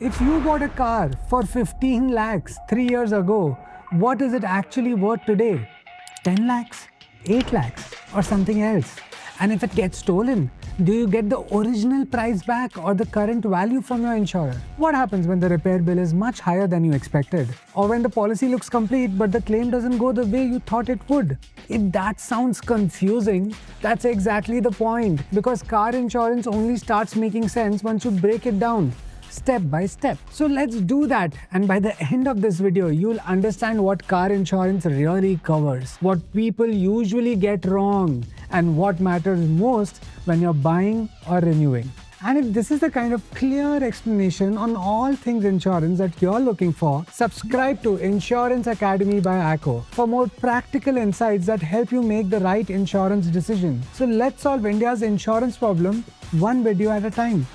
If you bought a car for 15 lakhs 3 years ago, what is it actually worth today? 10 lakhs, 8 lakhs, or something else? And if it gets stolen, do you get the original price back or the current value from your insurer? What happens when the repair bill is much higher than you expected? Or when the policy looks complete but the claim doesn't go the way you thought it would? If that sounds confusing, that's exactly the point, because car insurance only starts making sense once you break it down step by step. So let's do that, and by the end of this video, you'll understand what car insurance really covers, what people usually get wrong, and what matters most when you're buying or renewing. And if this is the kind of clear explanation on all things insurance that you're looking for, subscribe to Insurance Academy by ACKO for more practical insights that help you make the right insurance decision. So let's solve India's insurance problem one video at a time.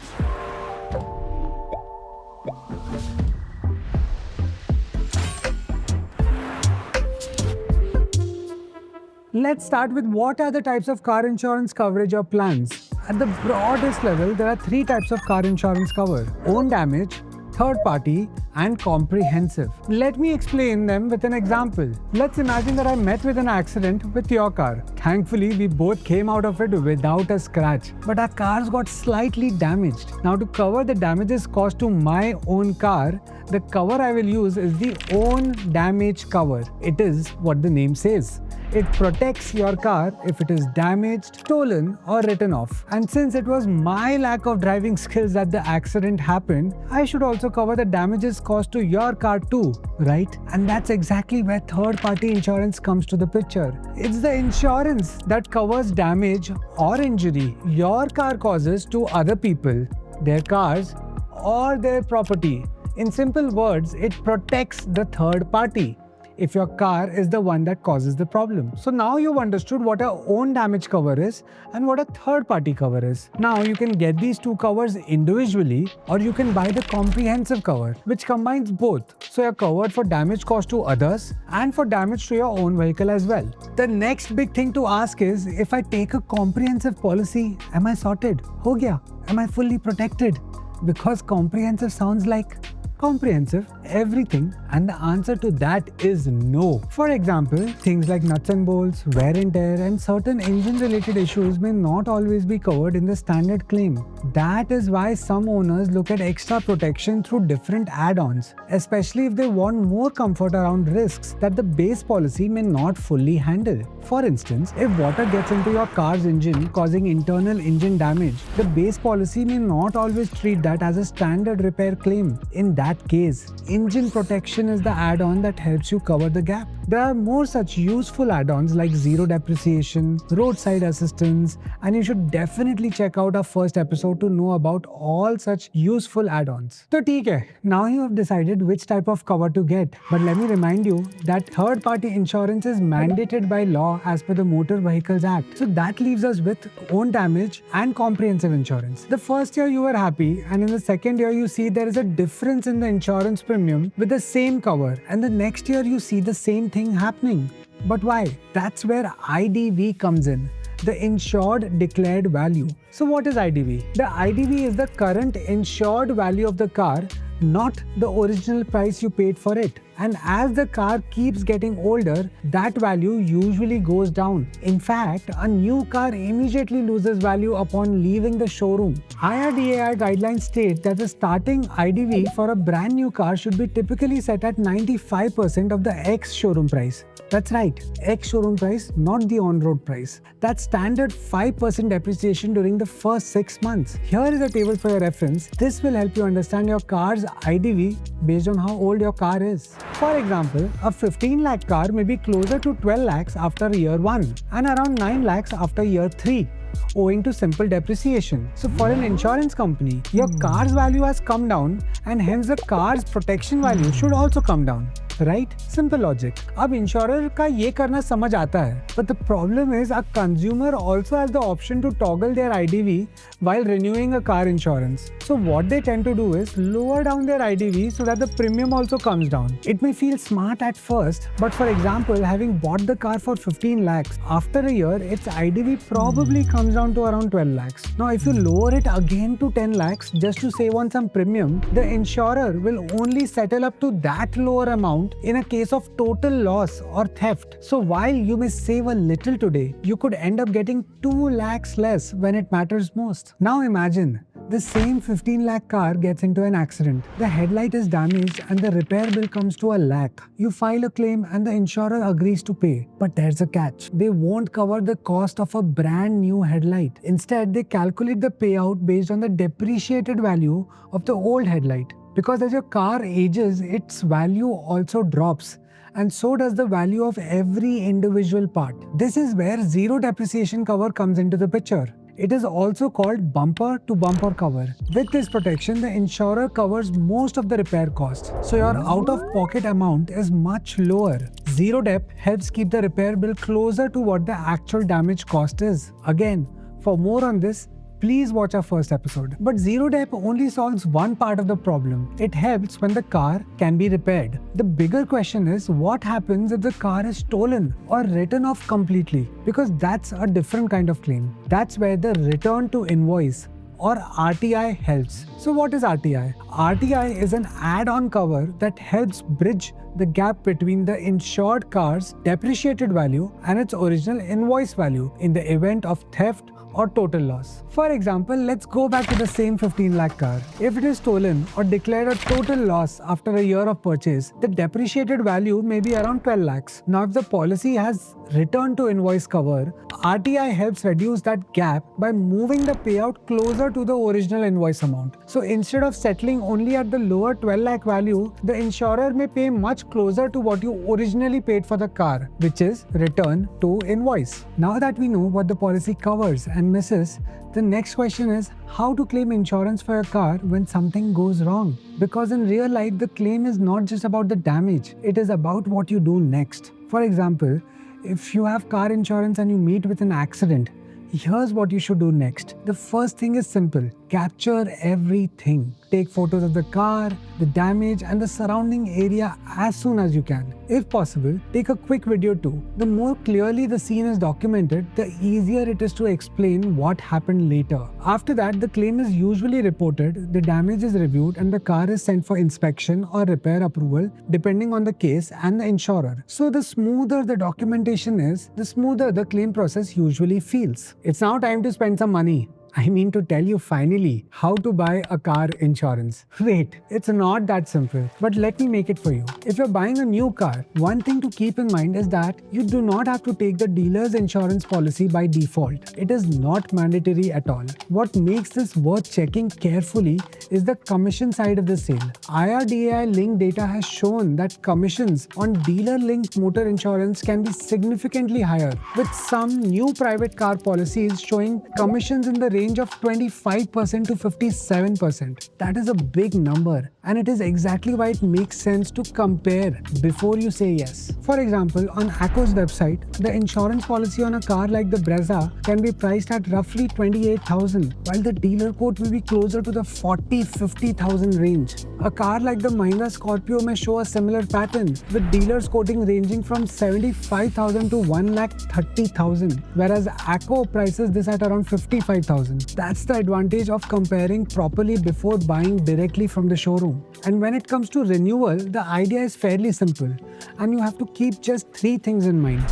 Let's start with what are the types of car insurance coverage or plans. At the broadest level, there are three types of car insurance cover: own damage, third party, and comprehensive. Let me explain them with an example. Let's imagine that I met with an accident with your car. Thankfully, we both came out of it without a scratch, but our cars got slightly damaged. Now, to cover the damages caused to my own car, the cover I will use is the own damage cover. It is what the name says. It protects your car if it is damaged, stolen, or written off. And since it was my lack of driving skills that the accident happened, I should also cover the damages caused to your car too, right? And that's exactly where third-party insurance comes to the picture. It's the insurance that covers damage or injury your car causes to other people, their cars, or their property. In simple words, it protects the third party if your car is the one that causes the problem. So now you've understood what a own damage cover is and what a third party cover is. Now you can get these two covers individually, or you can buy the comprehensive cover, which combines both. So you're covered for damage caused to others and for damage to your own vehicle as well. The next big thing to ask is, if I take a comprehensive policy, am I sorted? Ho gaya? Am I fully protected? Because comprehensive sounds like comprehensive, everything, and the answer to that is no. For example, things like nuts and bolts, wear and tear, and certain engine-related issues may not always be covered in the standard claim. That is why some owners look at extra protection through different add-ons, especially if they want more comfort around risks that the base policy may not fully handle. For instance, if water gets into your car's engine causing internal engine damage, the base policy may not always treat that as a standard repair claim. In that case, engine protection is the add-on that helps you cover the gap. There are more such useful add-ons like Zero Depreciation, roadside assistance, and you should definitely check out our first episode to know about all such useful add-ons. So theek hai, now you have decided which type of cover to get, but let me remind you that third-party insurance is mandated by law as per the Motor Vehicles Act. So that leaves us with own damage and comprehensive insurance. The first year you were happy, and in the second year you see there is a difference in the insurance premium with the same cover, and the next year you see the same thing happening. But why? That's where IDV comes in, the Insured Declared Value. So what is IDV? The IDV is the current insured value of the car, not the original price you paid for it. And as the car keeps getting older, that value usually goes down. In fact, a new car immediately loses value upon leaving the showroom. IRDAI guidelines state that the starting IDV for a brand new car should be typically set at 95% of the ex-showroom price. That's right, ex-showroom price, not the on-road price. That's standard 5% depreciation during the first 6 months. Here is a table for your reference. This will help you understand your car's IDV based on how old your car is. For example, a 15 lakh car may be closer to 12 lakhs after year 1 and around 9 lakhs after year 3. Owing to simple depreciation. So for an insurance company, your car's value has come down, and hence the car's protection value should also come down. right? Simple logic. अब insurer का ये करना समझ आता है, but the problem is a consumer also has the option to toggle their IDV while renewing a car insurance. So what they tend to do is lower down their IDV so that the premium also comes down. It may feel smart at first, but for example, having bought the car for 15 lakhs, after a year, its IDV probably comes down to around 12 lakhs. Now, if you lower it again to 10 lakhs just to save on some premium, the insurer will only settle up to that lower amount in a case of total loss or theft. So while you may save a little today, you could end up getting 2 lakhs less when it matters most. Now imagine, the same 15 lakh car gets into an accident. The headlight is damaged and the repair bill comes to 1 lakh. You file a claim and the insurer agrees to pay. But there's a catch. They won't cover the cost of a brand new headlight. Instead, they calculate the payout based on the depreciated value of the old headlight. Because as your car ages, its value also drops. And so does the value of every individual part. This is where zero depreciation cover comes into the picture. It is also called bumper-to-bumper cover. With this protection, the insurer covers most of the repair costs, so your out-of-pocket amount is much lower. Zero Dep helps keep the repair bill closer to what the actual damage cost is. Again, for more on this, please watch our first episode. But Zero Dep only solves one part of the problem. It helps when the car can be repaired. The bigger question is, what happens if the car is stolen or written off completely? Because that's a different kind of claim. That's where the return to invoice or RTI helps. So what is RTI? RTI is an add-on cover that helps bridge the gap between the insured car's depreciated value and its original invoice value in the event of theft or total loss. For example, let's go back to the same 15 lakh car. If it is stolen or declared a total loss after a year of purchase, the depreciated value may be around 12 lakhs. Now, if the policy has return to invoice cover, RTI helps reduce that gap by moving the payout closer to the original invoice amount. So instead of settling only at the lower 12 lakh value, the insurer may pay much closer to what you originally paid for the car, which is return to invoice. Now that we know what the policy covers and misses, the next question is how to claim insurance for your car when something goes wrong. Because in real life, the claim is not just about the damage, it is about what you do next. For example, if you have car insurance and you meet with an accident, here's what you should do next. The first thing is simple. Capture everything. Take photos of the car, the damage, and the surrounding area as soon as you can. If possible, take a quick video too. The more clearly the scene is documented, the easier it is to explain what happened later. After that, the claim is usually reported, the damage is reviewed, and the car is sent for inspection or repair approval, depending on the case and the insurer. So the smoother the documentation is, the smoother the claim process usually feels. It's now time to spend some money. I mean to tell you finally how to buy a car insurance. Wait, it's not that simple, but let me make it for you. If you're buying a new car, one thing to keep in mind is that you do not have to take the dealer's insurance policy by default. It is not mandatory at all. What makes this worth checking carefully is the commission side of the sale. IRDAI linked data has shown that commissions on dealer-linked motor insurance can be significantly higher, with some new private car policies showing commissions in the range of 25% to 57%. That is a big number, and it is exactly why it makes sense to compare before you say yes. For example, on ACKO's website, the insurance policy on a car like the Brezza can be priced at roughly 28,000, while the dealer quote will be closer to the 40-50,000 range. A car like the Mahindra Scorpio may show a similar pattern, with dealers quoting ranging from 75,000 to 1,30,000, whereas ACKO prices this at around 55,000. That's the advantage of comparing properly before buying directly from the showroom. And when it comes to renewal, the idea is fairly simple, and you have to keep just 3 things in mind.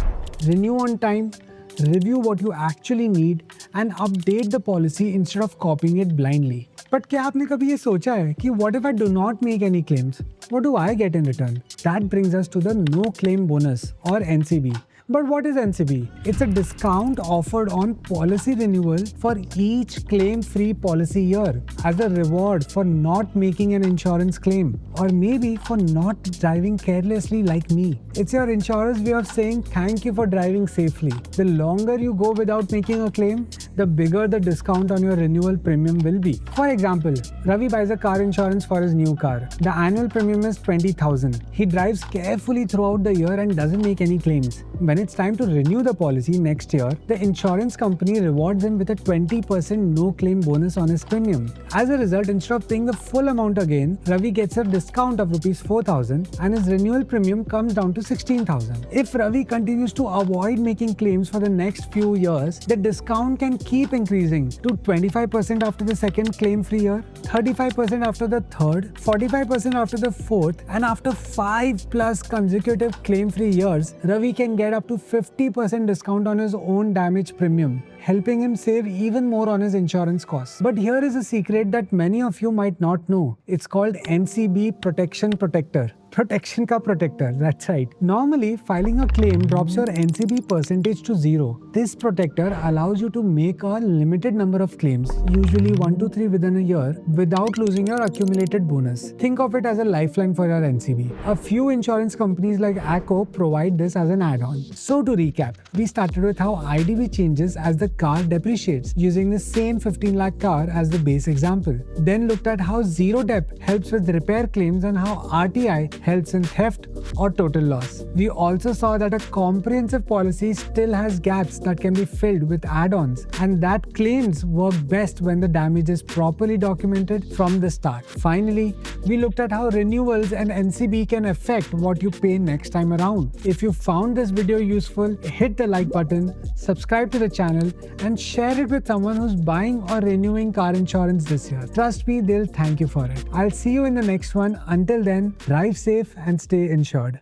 Renew on time, review what you actually need, and update the policy instead of copying it blindly. But क्या आपने कभी ये सोचा है कि what if I do not make any claims? What do I get in return? That brings us to the no claim bonus or NCB, But what is NCB? It's a discount offered on policy renewal for each claim-free policy year as a reward for not making an insurance claim, or maybe for not driving carelessly like me. It's your insurer's way of saying thank you for driving safely. The longer you go without making a claim, the bigger the discount on your renewal premium will be. For example, Ravi buys a car insurance for his new car. The annual premium is 20,000. He drives carefully throughout the year and doesn't make any claims. When it's time to renew the policy next year, the insurance company rewards him with a 20% no-claim bonus on his premium. As a result, instead of paying the full amount again, Ravi gets a discount of Rs 4,000 and his renewal premium comes down to 16,000. If Ravi continues to avoid making claims for the next few years, the discount can keep increasing to 25% after the second claim-free year, 35% after the third, 45% after the fourth, and after 5+ consecutive claim-free years, Ravi can get up to 50% discount on his own damage premium, helping him save even more on his insurance costs. But here is a secret that many of you might not know. It's called NCB Protection Protector. Protection ka protector, that's right. Normally, filing a claim drops your NCB percentage to 0. This protector allows you to make a limited number of claims, usually 1 to 3 within a year, without losing your accumulated bonus. Think of it as a lifeline for your NCB. A few insurance companies like ACKO provide this as an add-on. So to recap, we started with how IDV changes as the car depreciates, using the same 15 lakh car as the base example. Then looked at how Zero Dep helps with repair claims and how RTI helps in theft or total loss. We also saw that a comprehensive policy still has gaps that can be filled with add-ons, and that claims work best when the damage is properly documented from the start. Finally, we looked at how renewals and NCB can affect what you pay next time around. If you found this video useful, hit the like button, subscribe to the channel, and share it with someone who's buying or renewing car insurance this year. Trust me, they'll thank you for it. I'll see you in the next one. Until then, drive safe and stay insured.